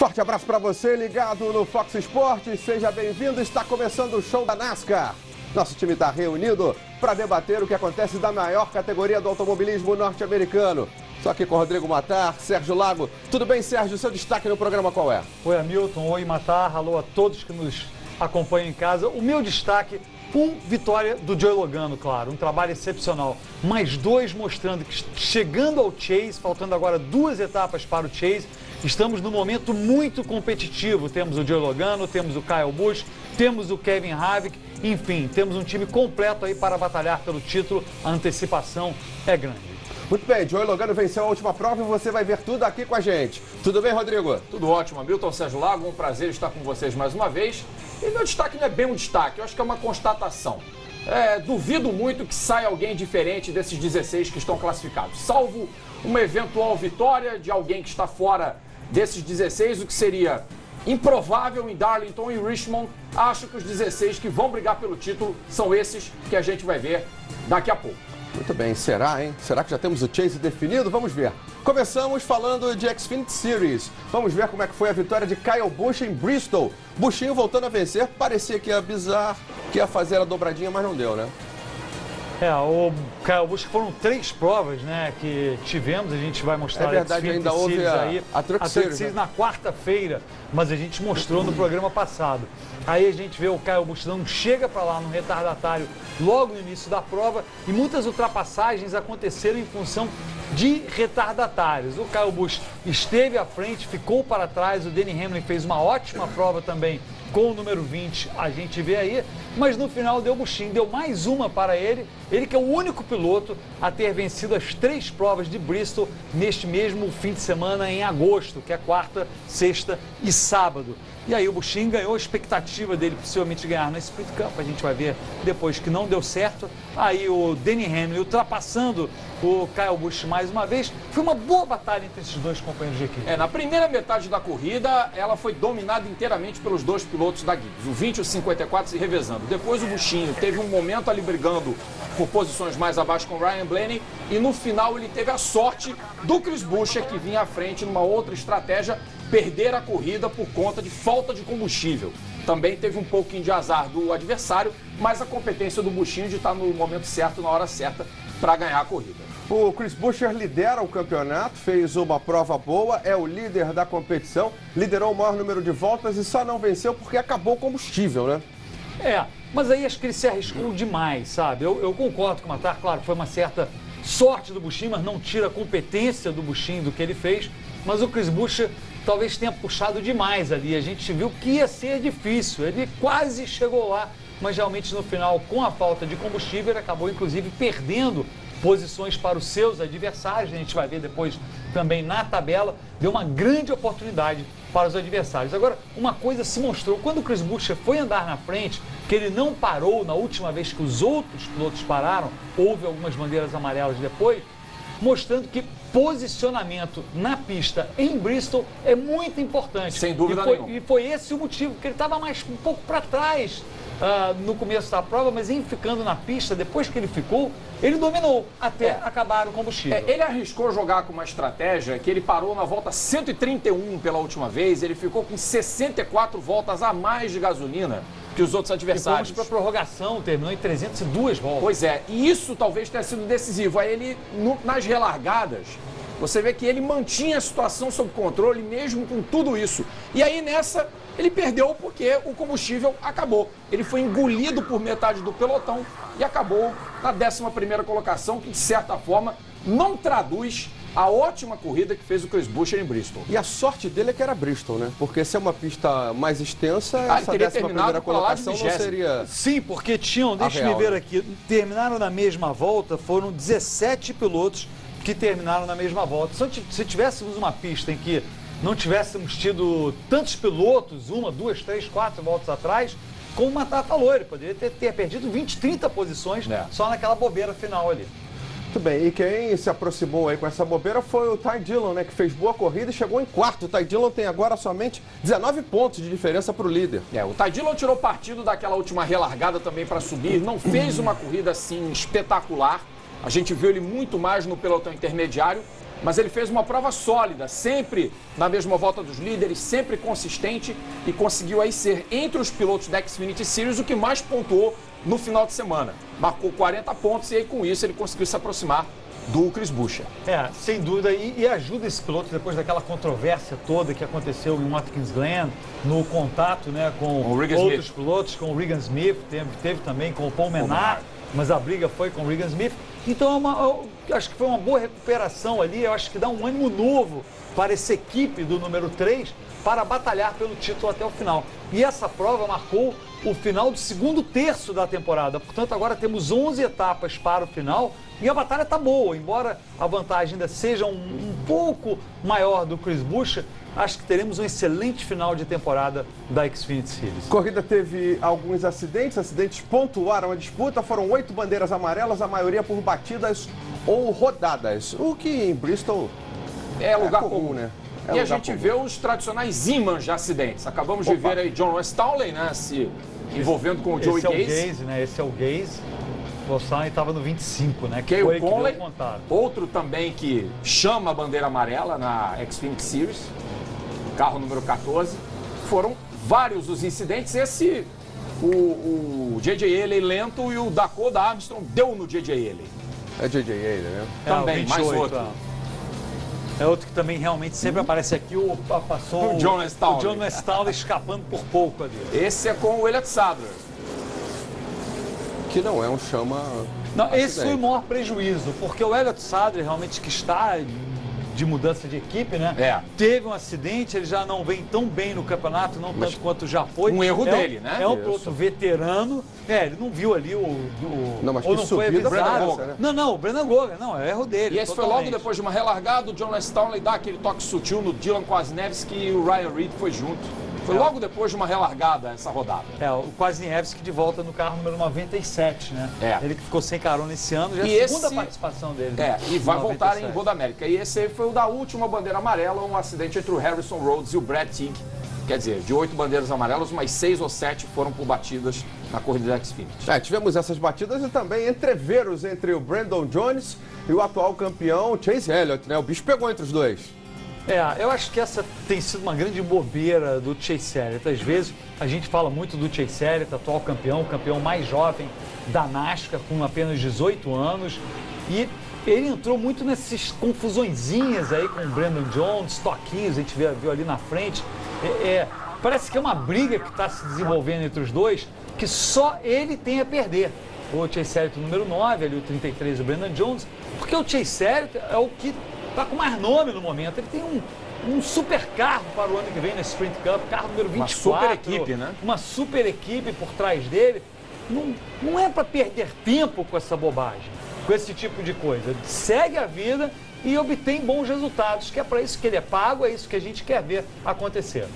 Forte abraço para você ligado no Fox Sports, seja bem-vindo, está começando o show da NASCAR. Nosso time está reunido para debater o que acontece da maior categoria do automobilismo norte-americano. Só aqui com Rodrigo Matar, Sérgio Lago. Tudo bem, Sérgio? Seu destaque no programa qual é? Oi, Hamilton. Oi, Matar. Alô a todos que nos acompanham em casa. O meu destaque, vitória do Joey Logano, claro. Um trabalho excepcional. Mais dois mostrando que chegando ao Chase, faltando agora 2 etapas para o Chase, estamos num momento muito competitivo. Temos o Joey Logano, temos o Kyle Busch, temos o Kevin Harvick. Enfim, temos um time completo aí para batalhar pelo título. A antecipação é grande. Muito bem, Joey Logano venceu a última prova e você vai ver tudo aqui com a gente. Tudo bem, Rodrigo? Tudo ótimo, Hamilton, Sérgio Lago, um prazer estar com vocês mais uma vez. E meu destaque não é bem um destaque, eu acho que é uma constatação. Duvido muito que saia alguém diferente desses 16 que estão classificados, salvo uma eventual vitória de alguém que está fora desses 16, o que seria improvável em Darlington e Richmond. Acho que os 16 que vão brigar pelo título são esses que a gente vai ver daqui a pouco. Muito bem, será, hein? Será que já temos o Chase definido? Vamos ver. Começamos falando de Xfinity Series. Vamos ver como é que foi a vitória de Kyle Busch em Bristol. Buschinho voltando a vencer, parecia que ia bizarro, que ia fazer a dobradinha, mas não deu, né? O Kyle Busch, foram 3 provas, né, que tivemos, a gente vai mostrar. É verdade, ainda houve a Truck Series na quarta-feira, mas a gente mostrou no programa passado. Aí a gente vê o Kyle Busch não chega para lá no retardatário logo no início da prova e muitas ultrapassagens aconteceram em função de retardatários. O Kyle Busch esteve à frente, ficou para trás, o Denny Hamlin fez uma ótima prova também com o número 20, a gente vê aí, mas no final deu buchinho, deu mais uma para ele que é o único piloto a ter vencido as 3 provas de Bristol neste mesmo fim de semana em agosto, que é quarta, sexta e sábado. E aí o Buschinho ganhou a expectativa dele possivelmente ganhar no Sprint Cup, a gente vai ver depois que não deu certo. Aí o Denny Hamlin ultrapassando o Kyle Busch mais uma vez. Foi uma boa batalha entre esses dois companheiros de equipe. Na primeira metade da corrida, ela foi dominada inteiramente pelos 2 pilotos da Gibbs, o 20 e o 54 se revezando. Depois o Buschinho teve um momento ali brigando por posições mais abaixo com o Ryan Blaney e no final ele teve a sorte do Chris Buescher, que vinha à frente numa outra estratégia, perder a corrida por conta de falta de combustível. Também teve um pouquinho de azar do adversário, mas a competência do Buschinho de estar no momento certo, na hora certa, para ganhar a corrida. O Chris Buescher lidera o campeonato, fez uma prova boa, é o líder da competição, liderou o maior número de voltas e só não venceu porque acabou o combustível, né? Mas aí acho que ele se arriscou demais, sabe? Eu concordo com o Matar, claro, foi uma certa sorte do Buschinho, mas não tira a competência do Buschinho do que ele fez. Mas o Chris Buescher talvez tenha puxado demais ali. A gente viu que ia ser difícil. Ele quase chegou lá, mas realmente no final, com a falta de combustível, ele acabou inclusive perdendo posições para os seus adversários. A gente vai ver depois também na tabela. Deu uma grande oportunidade para os adversários. Agora, uma coisa se mostrou, quando o Chris Buescher foi andar na frente, que ele não parou na última vez que os outros pilotos pararam, houve algumas bandeiras amarelas depois, mostrando que posicionamento na pista em Bristol é muito importante. Sem dúvida nenhuma. E foi esse o motivo, porque ele estava mais um pouco para trás no começo da prova, mas em ficando na pista, depois que ele ficou, ele dominou até acabar o combustível. Ele arriscou jogar com uma estratégia que ele parou na volta 131 pela última vez, ele ficou com 64 voltas a mais de gasolina que os outros adversários. E fomos para prorrogação, terminou em 302 voltas. Pois é, e isso talvez tenha sido decisivo. Aí ele, nas relargadas, você vê que ele mantinha a situação sob controle mesmo com tudo isso. E aí nessa, ele perdeu porque o combustível acabou. Ele foi engolido por metade do pelotão e acabou na 11ª colocação, que de certa forma não traduz a ótima corrida que fez o Chris Buescher em Bristol. E a sorte dele é que era Bristol, né? Porque se é uma pista mais extensa, essa teria 11ª colocação não seria... Sim, porque tinham, deixa-me ver aqui, terminaram na mesma volta, foram 17 pilotos que terminaram na mesma volta. Se tivéssemos uma pista em que não tivéssemos tido tantos pilotos, 1, 2, 3, 4 voltas atrás, como o Matar falou, ele poderia ter perdido 20, 30 posições só naquela bobeira final ali. Muito bem, e quem se aproximou aí com essa bobeira foi o Ty Dillon, né, que fez boa corrida e chegou em quarto. O Ty Dillon tem agora somente 19 pontos de diferença para o líder. O Ty Dillon tirou partido daquela última relargada também para subir, não fez uma corrida assim espetacular. A gente viu ele muito mais no pelotão intermediário, mas ele fez uma prova sólida, sempre na mesma volta dos líderes, sempre consistente e conseguiu aí ser entre os pilotos da Xfinity Series o que mais pontuou no final de semana. Marcou 40 pontos e aí com isso ele conseguiu se aproximar do Chris Buescher. Sem dúvida, e ajuda esse piloto depois daquela controvérsia toda que aconteceu em Watkins Glen, no contato, né, com outros pilotos, com o Regan Smith, teve também com o Paul Menard, mas a briga foi com o Regan Smith. Então eu acho que foi uma boa recuperação ali, eu acho que dá um ânimo novo para essa equipe do número 3 para batalhar pelo título até o final. E essa prova marcou o final do segundo terço da temporada, portanto agora temos 11 etapas para o final e a batalha está boa, embora a vantagem ainda seja um pouco maior do Chris Buescher, acho que teremos um excelente final de temporada da Xfinity Series. A corrida teve alguns acidentes pontuaram a disputa, foram 8 bandeiras amarelas, a maioria por batidas ou rodadas, o que em Bristol é lugar comum, né? E a gente vê os tradicionais ímãs de acidentes. Acabamos de ver aí John Restowley, né, se envolvendo com o Joey Gaze. Esse é o Gaze. O Restowley estava no 25, né? Que foi Conley, outro também que chama a bandeira amarela na Xfinity Series, carro número 14. Foram vários os incidentes. Esse, o J.J. Haley lento e o Dakota Armstrong deu no J.J. Haley. É J.J. Haley, né? Também, 28, mais outro. É outro que também realmente sempre aparece aqui, passou o John Restowley escapando por pouco ali. Esse é com o Elliott Sadler. Que não é um chama... Não, esse foi o maior prejuízo, porque o Elliott Sadler realmente que está de mudança de equipe, né? Teve um acidente, ele já não vem tão bem no campeonato, não tanto quanto já foi. Um erro dele, né? É um piloto veterano. Ele não viu ali Não, mas ou que não foi subida avisado. né? Não, o Brennan Gogan, não, é erro dele. E esse foi logo depois de uma relargada, o John Restowley dá aquele toque sutil no Dylan Kwasniewski e o Ryan Reed foi junto. Foi logo depois de uma relargada essa rodada. O Kwasniewski de volta no carro número 97, né? Ele que ficou sem carona esse ano, já é a segunda participação dele. E vai voltar em Road América. E esse aí foi o da última bandeira amarela, um acidente entre o Harrison Rhodes e o Brad Teague. Quer dizer, de 8 bandeiras amarelas, umas 6 ou 7 foram por batidas na corrida da Xfinity. Tivemos essas batidas e também entreveros entre o Brandon Jones e o atual campeão Chase Elliott, né? O bicho pegou entre os dois. Eu acho que essa tem sido uma grande bobeira do Chase Elliott. Às vezes a gente fala muito do Chase Elliott, atual campeão, o campeão mais jovem da NASCAR, com apenas 18 anos. E ele entrou muito nessas confusõezinhas aí com o Brandon Jones, toquinhos, a gente viu ali na frente. Parece que é uma briga que está se desenvolvendo entre os dois, que só ele tem a perder. O Chase Elliott número 9, ali o 33, o Brandon Jones, porque o Chase Elliott é o que está com mais nome no momento. Ele tem um super carro para o ano que vem na Sprint Cup, carro número 24. Uma super equipe, né? Uma super equipe por trás dele. Não é para perder tempo com essa bobagem, com esse tipo de coisa. Segue a vida e obtém bons resultados, que é para isso que ele é pago, é isso que a gente quer ver acontecer.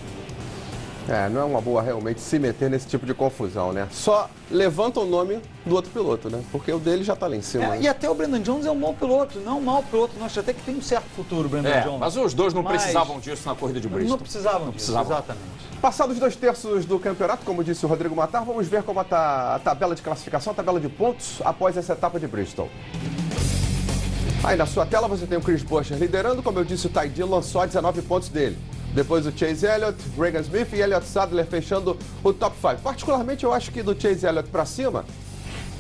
Não é uma boa realmente se meter nesse tipo de confusão, né? Só levanta o nome do outro piloto, né? Porque o dele já está lá em cima. Né? E até o Brandon Jones é um bom piloto, não um mau piloto. Nós até que tem um certo futuro, o Brandon Jones. Mas os dois não precisavam disso na corrida de Bristol. Não precisavam disso, exatamente. Passados 2 terços do campeonato, como disse o Rodrigo Matar, vamos ver como está a tabela de classificação, a tabela de pontos após essa etapa de Bristol. Aí na sua tela você tem o Chris Buescher liderando, como eu disse, o Ty Dillon só 19 pontos dele. Depois o Chase Elliott, Regan Smith e Elliott Sadler fechando o top 5. Particularmente eu acho que do Chase Elliott para cima,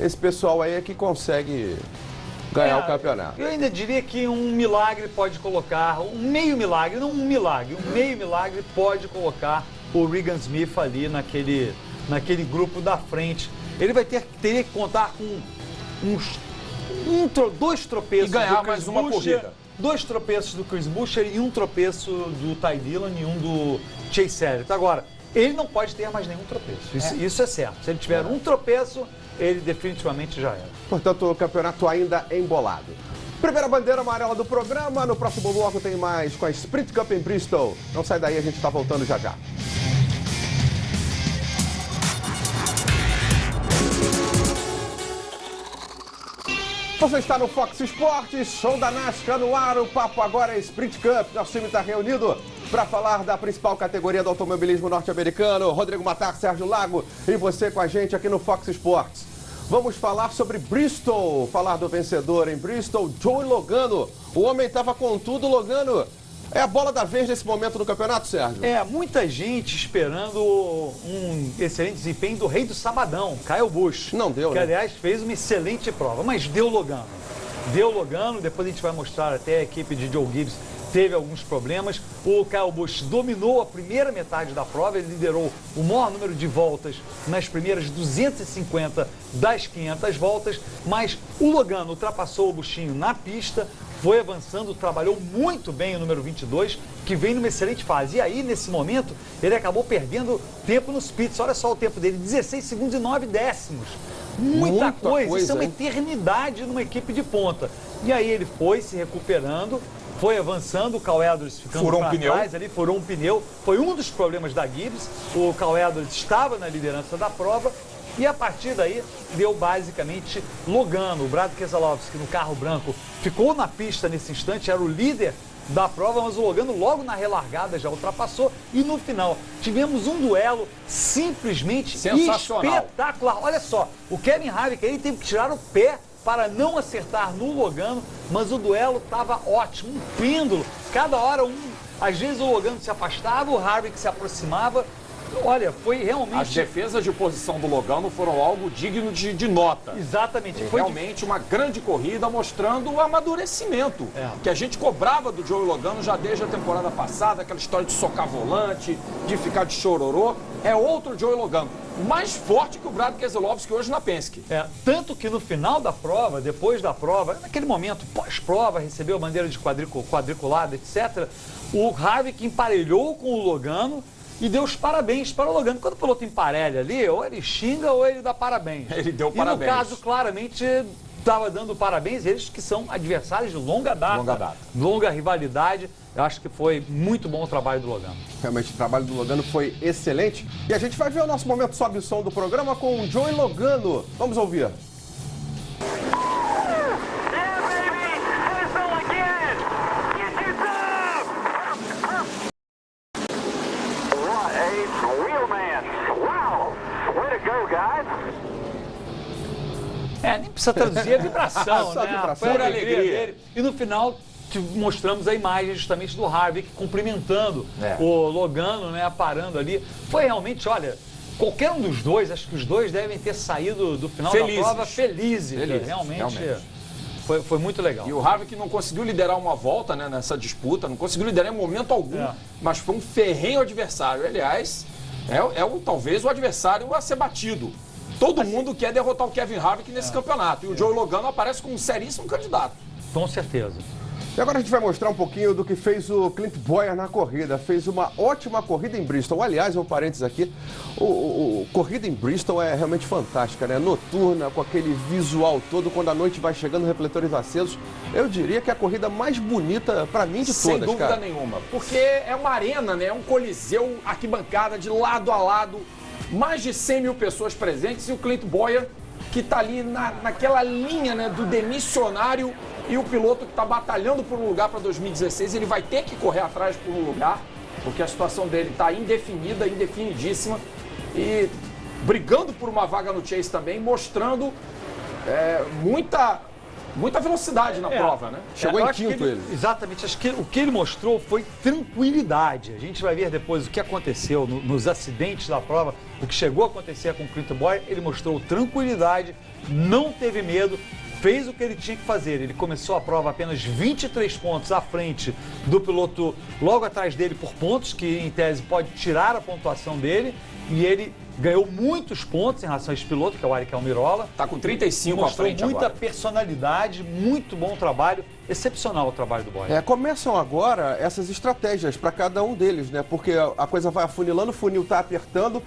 esse pessoal aí é que consegue ganhar o campeonato. Eu ainda diria que um milagre pode colocar, um meio milagre, não um milagre, um meio milagre pode colocar o Regan Smith ali naquele grupo da frente. Ele teria que contar com dois tropeços e ganhar mais uma corrida. 2 tropeços do Chris Buescher e um tropeço do Ty Dillon e um do Chase Elliott. Agora, ele não pode ter mais nenhum tropeço. Isso é certo. Se ele tiver um tropeço, ele definitivamente já era. Portanto, o campeonato ainda embolado. Primeira bandeira amarela do programa. No próximo bloco tem mais com a Sprint Cup em Bristol. Não sai daí, a gente está voltando já já. Você está no Fox Sports, show da NASCAR no ar, o papo agora é Sprint Cup. Nosso time está reunido para falar da principal categoria do automobilismo norte-americano. Rodrigo Matar, Sérgio Lago e você com a gente aqui no Fox Sports. Vamos falar sobre Bristol, falar do vencedor em Bristol, Joey Logano. O homem estava com tudo, Logano. É a bola da vez nesse momento do campeonato, Sérgio? Muita gente esperando um excelente desempenho do rei do sabadão, Kyle Busch. Não deu, que, né? aliás, fez uma excelente prova, mas deu Logano. Deu Logano, depois a gente vai mostrar até a equipe de Joe Gibbs teve alguns problemas. O Kyle Busch dominou a primeira metade da prova, ele liderou o maior número de voltas nas primeiras 250 das 500 voltas, mas o Logano ultrapassou o Buschinho na pista, foi avançando, trabalhou muito bem o número 22, que vem numa excelente fase. E aí, nesse momento, ele acabou perdendo tempo nos pits. Olha só o tempo dele, 16 segundos e 9 décimos. Muita coisa, isso é uma eternidade numa equipe de ponta. E aí ele foi se recuperando, foi avançando, o Cal Edwards ficando para trás ali, furou um pneu. Foi um dos problemas da Gibbs. O Cal Edwards estava na liderança da prova. E a partir daí, deu basicamente Logano. O Brad Keselowski, no carro branco, ficou na pista nesse instante, era o líder da prova, mas o Logano logo na relargada já ultrapassou. E no final, tivemos um duelo simplesmente espetacular. Olha só, o Kevin Harvick aí teve que tirar o pé para não acertar no Logano, mas o duelo estava ótimo, um pêndulo. Cada hora, às vezes o Logano se afastava, o Harvick se aproximava. Olha, foi realmente... As defesas de posição do Logano foram algo digno de nota. Exatamente. Foi realmente uma grande corrida mostrando o amadurecimento que a gente cobrava do Joey Logano já desde a temporada passada, aquela história de socar volante, de ficar de chororô. É outro Joey Logano, mais forte que o Brad Keselowski hoje na Penske. Tanto que no final da prova, depois da prova, naquele momento pós-prova, recebeu a bandeira de quadriculada, etc., o Harvick emparelhou com o Logano e deu os parabéns para o Logano. Quando o piloto emparelha ali, ou ele xinga ou ele dá parabéns. Ele deu parabéns. E no caso, claramente, estava dando parabéns, eles que são adversários de longa data. Longa rivalidade. Eu acho que foi muito bom o trabalho do Logano. Realmente, o trabalho do Logano foi excelente. E a gente vai ver o nosso momento sobe o som do programa com o Joey Logano. Vamos ouvir. Nem precisa traduzir a vibração, né? Foi a alegria dele. E no final, mostramos a imagem justamente do Harvick cumprimentando o Logano, né? Parando ali. Foi realmente, olha, qualquer um dos dois, acho que os dois devem ter saído do final da prova felizes. Realmente. Foi muito legal. E o Harvick não conseguiu liderar uma volta, né, nessa disputa, não conseguiu liderar em momento algum, mas foi um ferrenho adversário. Aliás, talvez o adversário a ser batido. Todo mundo quer derrotar o Kevin Harvick nesse campeonato. E o Joey Logano aparece como um seríssimo candidato. Com certeza. E agora a gente vai mostrar um pouquinho do que fez o Clint Bowyer na corrida. Fez uma ótima corrida em Bristol. Aliás, um parênteses aqui, a corrida em Bristol é realmente fantástica, né? Noturna, com aquele visual todo, quando a noite vai chegando, refletores acesos. Eu diria que é a corrida mais bonita para mim de todas, Sem dúvida nenhuma. Porque é uma arena, né? É um coliseu, arquibancada de lado a lado. Mais de 100 mil pessoas presentes e o Clint Bowyer, que está ali naquela linha, né, do demissionário, e o piloto que está batalhando por um lugar para 2016, ele vai ter que correr atrás por um lugar, porque a situação dele está indefinida, indefinidíssima, e brigando por uma vaga no Chase também, mostrando muita velocidade na prova, né? Chegou em quinto ele. Exatamente, acho que o que ele mostrou foi tranquilidade. A gente vai ver depois o que aconteceu nos acidentes da prova, o que chegou a acontecer com o Clint Bowyer. Ele mostrou tranquilidade, não teve medo, fez o que ele tinha que fazer. Ele começou a prova apenas 23 pontos à frente do piloto logo atrás dele por pontos, que em tese pode tirar a pontuação dele, e ele ganhou muitos pontos em relação a esse piloto, que é o Aric Almirola. Está com 35 à frente agora. Muita agora. Personalidade, muito bom trabalho, excepcional o trabalho do Bowyer. Começam agora essas estratégias para cada um deles, né? Porque a coisa vai afunilando, o funil está apertando.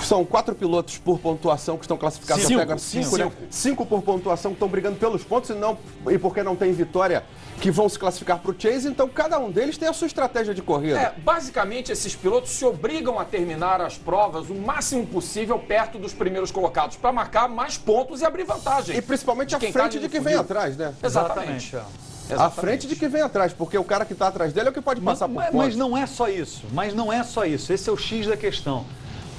São 4 pilotos por pontuação que estão classificados até agora. 5, né? 5 por pontuação que estão brigando pelos pontos e porque não tem vitória, que vão se classificar para o Chase. Então, cada um deles tem a sua estratégia de corrida. Basicamente, esses pilotos se obrigam a terminar as provas o máximo possível perto dos primeiros colocados, para marcar mais pontos e abrir vantagem. E principalmente à frente de quem vem atrás, né? Exatamente. À frente de quem vem atrás, porque o cara que está atrás dele é o que pode passar por fora. Mas não é só isso, Esse é o X da questão.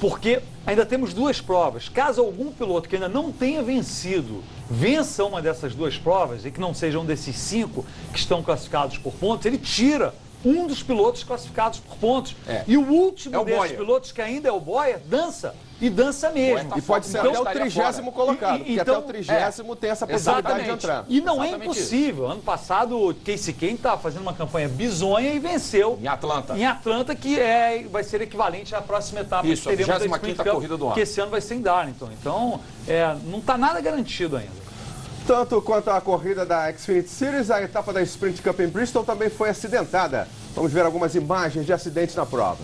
porque ainda temos duas provas. Caso algum piloto que ainda não tenha vencido, vença uma dessas duas provas, e que não sejam desses 5 que estão classificados por pontos, ele tira um dos pilotos classificados por pontos. E o último desses pilotos, que ainda é o Bowyer, dança. E dança mesmo. E pode ser até o 30º colocado, porque até o 30º tem essa possibilidade de entrar. E não é impossível. Ano passado, o Casey Kane estava fazendo uma campanha bizonha e venceu. Em Atlanta. Em Atlanta, que vai ser equivalente à próxima etapa. Isso, a 25ª corrida do ano. Que esse ano vai ser em Darlington. Então, não está nada garantido ainda. Tanto quanto a corrida da Xfinity Series, a etapa da Sprint Cup em Bristol também foi acidentada. Vamos ver algumas imagens de acidentes na prova.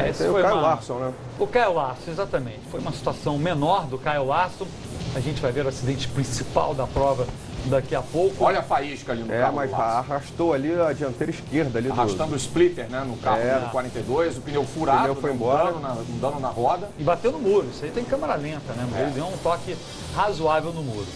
Esse foi o Kyle Larson, né? O Kyle Larson, exatamente. Foi uma situação menor do Kyle Larson. A gente vai ver o acidente principal da prova daqui a pouco. Olha a faísca ali no carro. Mas arrastou ali a dianteira esquerda. Ali arrastando o splitter, né, no carro do 42, o pneu furado, o pneu foi embora. Um dano na roda. E bateu no muro. Isso aí tem câmera lenta, né? Ele deu um toque razoável no muro.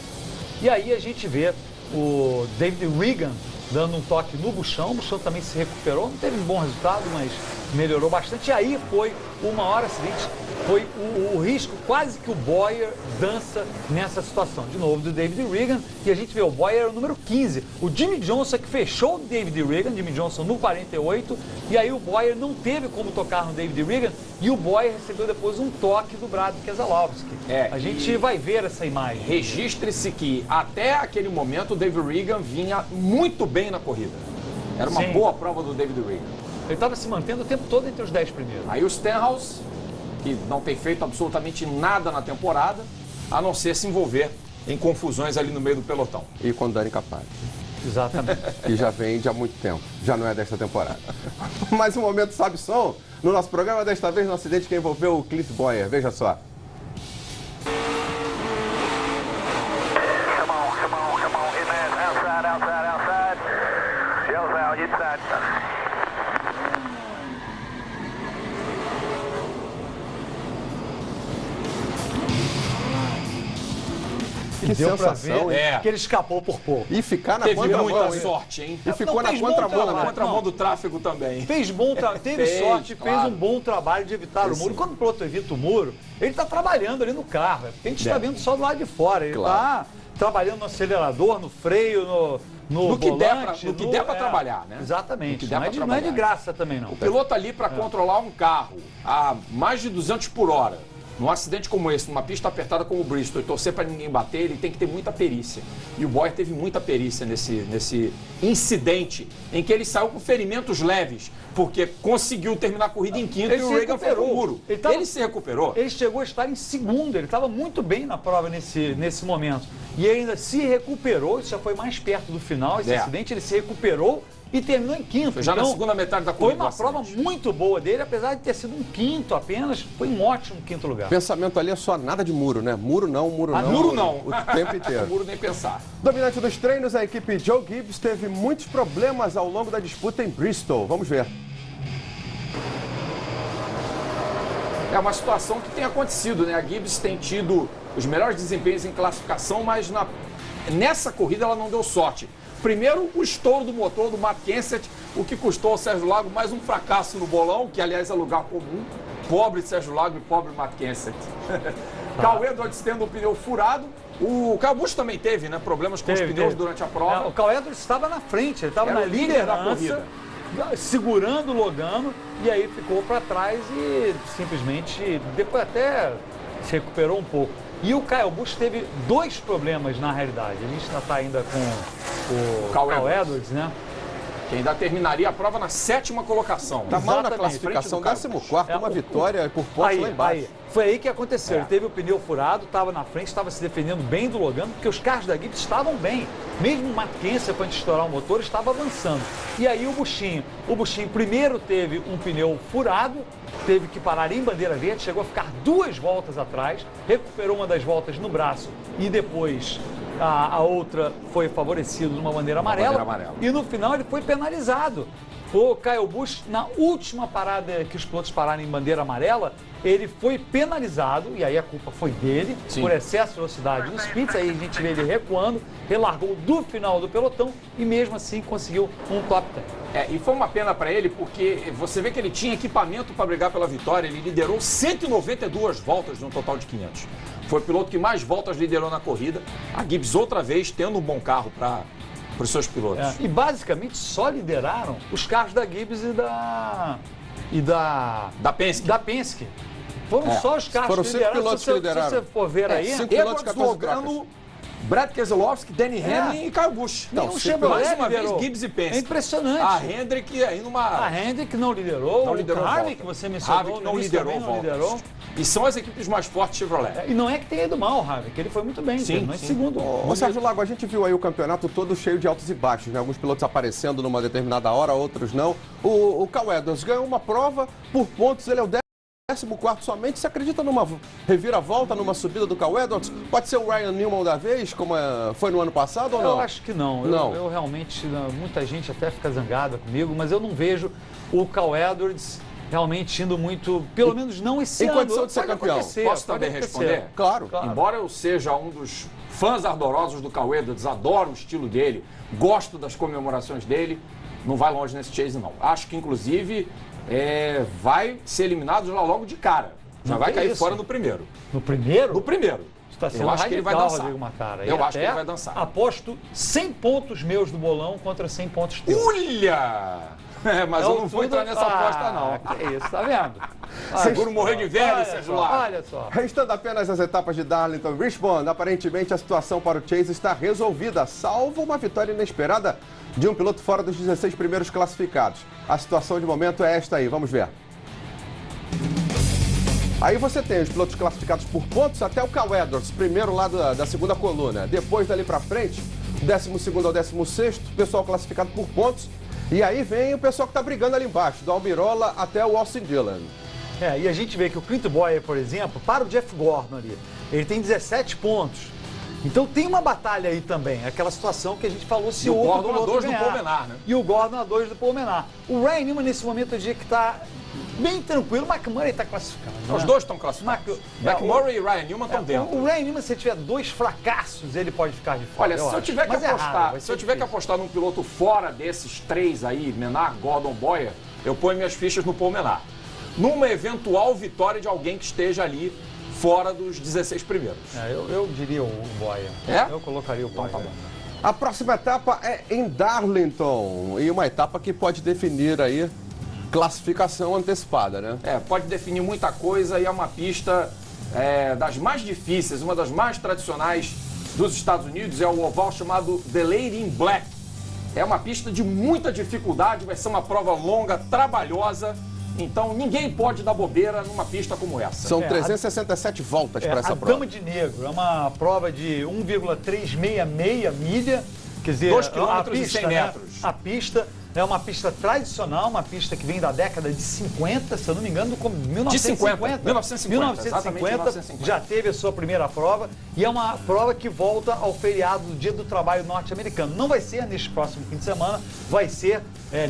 E aí a gente vê o David Regan dando um toque no buchão. O buchão também se recuperou. Não teve um bom resultado, mas melhorou bastante. E aí foi o maior acidente. Foi o risco, quase que o Bowyer dança nessa situação. De novo, do David Regan. E a gente vê o Bowyer o número 15. O Jimmie Johnson que fechou o David Regan, Jimmie Johnson no 48. E aí o Bowyer não teve como tocar no David Regan. E o Bowyer recebeu depois um toque do Brad Keselowski. A gente vai ver essa imagem. Registre-se que até aquele momento o David Regan vinha muito bem na corrida. Era uma boa prova do David Regan. Ele estava se mantendo o tempo todo entre os 10 primeiros. Aí o Stenhouse, que não tem feito absolutamente nada na temporada, a não ser se envolver em confusões ali no meio do pelotão. E com Dani Capari. Exatamente. Que já vem de há muito tempo, já não é desta temporada. Mais um momento Sabe Som no nosso programa, desta vez no acidente que envolveu o Cliff Bowyer. Veja só. Que sensação, hein? Que ele escapou por pouco. E ficar na contramão. Teve muita sorte, hein? E ficou na contramão do tráfego também. Fez bom trabalho, teve sorte, fez um bom trabalho de evitar o muro. Quando o piloto evita o muro, ele está trabalhando ali no carro. Porque a gente está vendo só do lado de fora. Ele está trabalhando no acelerador, no freio, no que volante. No que der para trabalhar, né? Exatamente. Não é de graça também, não. O piloto ali para controlar um carro a mais de 200 por hora, num acidente como esse, numa pista apertada como o Bristol, e torcer para ninguém bater, ele tem que ter muita perícia. E o Bowyer teve muita perícia nesse incidente, em que ele saiu com ferimentos leves, porque conseguiu terminar a corrida em quinto e o Regan foi pro muro. Ele se recuperou. Ele chegou a estar em segundo, ele estava muito bem na prova nesse momento. E ainda se recuperou, isso já foi mais perto do final, esse acidente, ele se recuperou e terminou em quinto. Foi já na segunda metade da corrida. Foi uma prova muito boa dele, apesar de ter sido um quinto apenas, foi um ótimo quinto lugar. O pensamento ali é só nada de muro, né? Muro não. Muro não. O tempo inteiro. Muro nem pensar. Dominante dos treinos, a equipe Joe Gibbs teve muitos problemas ao longo da disputa em Bristol. Vamos ver. É uma situação que tem acontecido, né? A Gibbs tem tido os melhores desempenhos em classificação, mas nessa corrida ela não deu sorte. Primeiro, o estouro do motor do Matt Kenseth, o que custou ao Sérgio Lago mais um fracasso no bolão, que aliás é lugar comum. Pobre Sérgio Lago e pobre Matt Kenseth. Carl Edwards tendo o pneu furado. O Kyle Busch também teve, né, problemas com os pneus durante a prova. O Carl Edwards estava na frente, ele estava na liderança da corrida, segurando o Logano, e aí ficou para trás e simplesmente depois até se recuperou um pouco. E o Kyle Busch teve dois problemas na realidade. A gente está ainda com o Carl Edwards, né? Que ainda terminaria a prova na 7ª colocação. Tá mal na classificação, 14º, uma vitória por pontos lá embaixo. Foi aí que aconteceu. Ele teve o pneu furado, estava na frente, estava se defendendo bem do Logano, porque os carros da Gibbs estavam bem. Mesmo o Matt Kenseth, quando estourar o motor, estava avançando. E aí o Buschinho primeiro teve um pneu furado, teve que parar em bandeira verde, chegou a ficar 2 voltas atrás, recuperou uma das voltas no braço e depois a outra foi favorecida numa bandeira amarela. E no final ele foi penalizado. O Kyle Busch, na última parada que os pilotos pararam em bandeira amarela, ele foi penalizado, e aí a culpa foi dele, por excesso de velocidade nos pits. Aí a gente vê ele recuando, relargou do final do pelotão e mesmo assim conseguiu um top 10. E foi uma pena para ele, porque você vê que ele tinha equipamento para brigar pela vitória. Ele liderou 192 voltas de um total de 500. Foi o piloto que mais voltas liderou na corrida. A Gibbs outra vez tendo um bom carro para os seus pilotos. E basicamente só lideraram os carros da Gibbs e da Penske. Foram só os carros Foram que 5 lideraram. pilotos que lideraram. Se você for ver aí, 5 pilotos, Edwards 14 Logano, Brad Keselowski, Danny Hamlin e Kyle Busch. nenhum Mais Chevrolet uma vez, liderou. Gibbs e Penske. É impressionante. A Hendrick aí numa... A Hendrick não liderou, Não liderou o Harvick, volta. que você mencionou, Harvick não no início liderou também não voltas. liderou. E são as equipes mais fortes Chevrolet. E não é que tenha ido mal o Harvick, ele foi muito bem, terminou em segundo. Ô Sérgio Lago, a gente viu aí o campeonato todo cheio de altos e baixos, né? Alguns pilotos aparecendo numa determinada hora, outros não. O Kyle Edwards ganhou uma prova por pontos, ele é o 14º somente. Você acredita numa reviravolta, numa subida do Kyle Edwards? Pode ser o Ryan Newman da vez, como foi no ano passado ou não? Eu acho que não. Eu realmente, muita gente até fica zangada comigo, mas eu não vejo o Kyle Edwards realmente indo muito, pelo menos não esse ano. Em condição de ser campeão. Posso também responder? Claro. Embora eu seja um dos fãs ardorosos do Kyle Edwards, adoro o estilo dele, gosto das comemorações dele, não vai longe nesse chase não. Acho que inclusive vai ser eliminado já logo de cara. Já vai cair fora no primeiro. No primeiro? No primeiro. Está sendo eu acho que ele vai dançar. Rodrigo Matara. Eu acho que ele vai dançar. Aposto 100 pontos meus do bolão contra 100 pontos teus. Olha! Mas eu não vou entrar nessa aposta, não. Que isso, tá vendo? Seguro morrer de velho, Sérgio Lago. Olha só. Restando apenas as etapas de Darlington e Richmond, aparentemente a situação para o Chase está resolvida, salvo uma vitória inesperada de um piloto fora dos 16 primeiros classificados. A situação de momento é esta aí, vamos ver. Aí você tem os pilotos classificados por pontos até o Kyle Edwards, primeiro lá da segunda coluna. Depois dali para frente, 12º ao 16º, pessoal classificado por pontos. E aí vem o pessoal que está brigando ali embaixo, do Almirola até o Austin Dillon. E a gente vê que o Clint Bowyer, por exemplo, para o Jeff Gordon ali, ele tem 17 pontos. Então tem uma batalha aí também, aquela situação que a gente falou, se o outro Gordon a 2 do Paul Menard, né? E o Gordon a 2 do Paul Menard. O Ryan Newman nesse momento eu diria que está bem tranquilo, o McMurray está classificado. Né? Os dois estão classificados. McMurray e Ryan Newman estão dentro. O Ryan Newman, se tiver 2 fracassos, ele pode ficar de fora. Olha, se eu tiver que apostar num piloto fora desses 3 aí, Menard, Gordon, Bowyer, eu ponho minhas fichas no Paul Menard. Numa eventual vitória de alguém que esteja ali fora dos 16 primeiros. Eu diria o Bowyer. Eu colocaria o Bowyer. Então, tá bom. A próxima etapa é em Darlington, e uma etapa que pode definir aí classificação antecipada, né? Pode definir muita coisa e é uma pista das mais difíceis, uma das mais tradicionais dos Estados Unidos, é o oval chamado The Lady in Black. É uma pista de muita dificuldade, vai ser uma prova longa, trabalhosa, então ninguém pode dar bobeira numa pista como essa. São 367 voltas para essa a prova. Dama de Negro é uma prova de 1,366 milha, quer dizer, 2 km e 100 metros. A pista é uma pista tradicional, uma pista que vem da década de 50, se eu não me engano, como 1950. 1950, exatamente 1950. Já teve a sua primeira prova e é uma prova que volta ao feriado do Dia do Trabalho norte-americano. Não vai ser neste próximo fim de semana, vai ser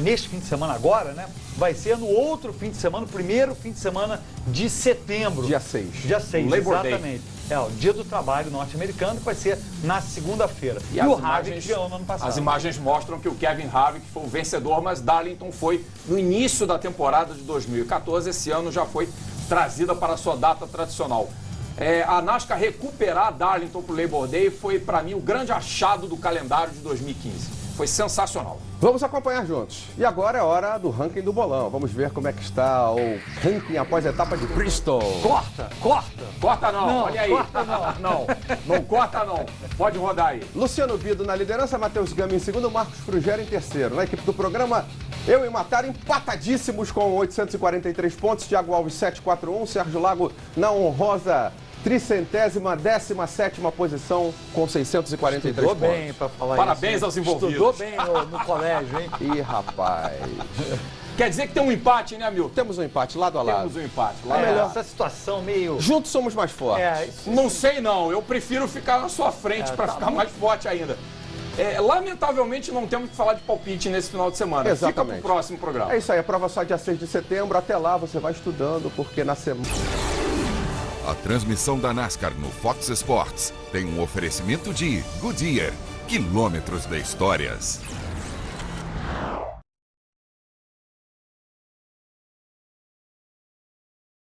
neste fim de semana agora, né? Vai ser no outro fim de semana, o primeiro fim de semana de setembro. Dia 6. Dia 6, Labor Day. exatamente. O Dia do Trabalho norte-americano, que vai ser na segunda-feira. E o Harvick ganhou no ano passado. As imagens mostram que o Kevin Harvick foi o vencedor, mas Darlington foi no início da temporada de 2014. Esse ano já foi trazida para a sua data tradicional. A NASCAR recuperar Darlington para o Labor Day foi, para mim, o grande achado do calendário de 2015. Foi sensacional. Vamos acompanhar juntos. E agora é hora do ranking do bolão. Vamos ver como é que está o ranking após a etapa de Bristol. Corta! Corta não, olha aí. Corta não corta não. Pode rodar aí. Luciano Bido na liderança, Matheus Gama em segundo, Marcos Frugero em terceiro. Na equipe do programa, eu e Matara empatadíssimos com 843 pontos. Thiago Alves 741, Sérgio Lago na honrosa 317ª posição com 643 Estudou pontos. bem para falar Parabéns isso. aos envolvidos. Estudou bem no colégio, hein? Ih, rapaz. Quer dizer que tem um empate, né, Milton? Temos um empate lado a lado. Temos um empate. Essa situação meio... Juntos somos mais fortes. Não sei não, eu prefiro ficar na sua frente para ficar mais forte ainda. Lamentavelmente não temos que falar de palpite nesse final de semana. Exatamente. Fica pro próximo programa. É isso aí, a prova só dia 6 de setembro. Até lá você vai estudando, porque na semana... A transmissão da NASCAR no Fox Sports tem um oferecimento de Goodyear, quilômetros de histórias.